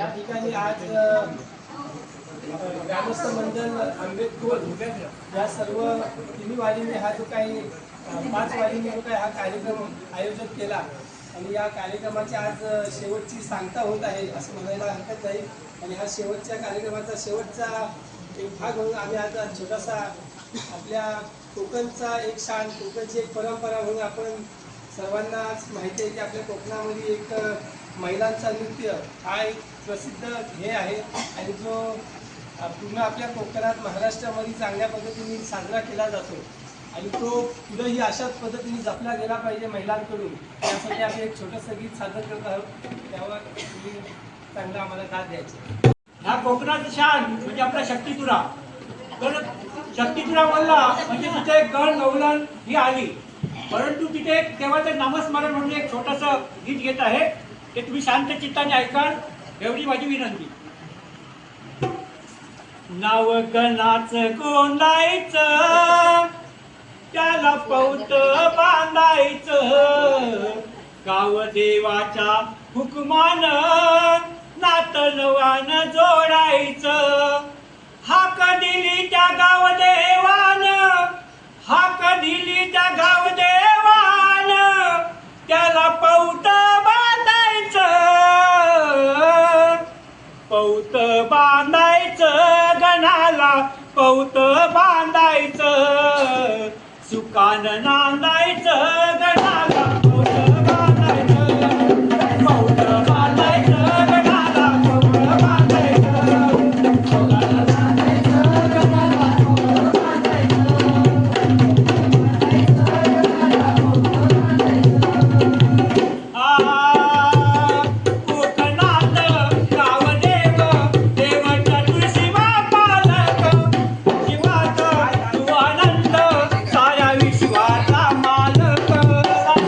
या ठिकाणी आज ग्रामस्थ मंडळ आंबेडकर या सर्व तिन्ही वाडीने हा जो काही 5 वाडीने जो काही हा कार्यक्रम आयोजित केला आणि या कार्यक्रमाची आज शेवटची सांगता होत आहे असं म्हणायला हरकत नाही. आणि हा शेवटच्या कार्यक्रमाचा शेवटचा एक भाग म्हणून आम्ही आज छोटासा आपल्या कोकणचा एक शान, कोकणची एक परंपरा म्हणून आपण सर्वांनाच माहिती आहे की आपल्या कोकणामध्ये एक महिलांचा नृत्य हा एक प्रसिद्ध हे आहे आणि जो पूर्ण आपल्या कोकणात महाराष्ट्रामध्ये चांगल्या पद्धतीने साजरा केला जातो आणि तो पुढेही अशाच पद्धतीने जपला गेला पाहिजे महिलांकडून. त्यासाठी आपण एक छोटंसं गीत सादर करत आहोत, त्यावर तुम्ही चांगला आम्हाला दाद द्यायचे. ह्या कोकणाचं शान म्हणजे आपला शक्तितुरा. तर शक्तितुरा बोलला म्हणजे तिथे एक गण गवलन ही आली, परंतु तिथे तेव्हा ते नामस्मरण म्हणून एक छोटंसं गीत घेत आहे, ते तुम्ही शांत चित्ताने ऐकाल एवढी माझी विनंती. नाव गणाचं गोंदायचं, त्याला पौत बांधायचं, गाव देवाच्या हुकमानं नात नव्यानं जोडायचं. हाक दिली त्या गाव देवानं, हाक दिली त्या गाव देवानं, त्याला पौत बांधायचं, पौत बांधायचं, गणाला पौत बांधायचं, सुकानं नांदायचं, गणाला पौत बांधायचं, पौत बांधायचं, गणाला पौत बांधायचं, सुकानं नांदायचं, गणाला पौत बांधायचं, कोकणात गावदेव देवाच्या तुळशी पालक, शिवाचा तू आनंद साऱ्या विश्वाचा मालक, साऱ्या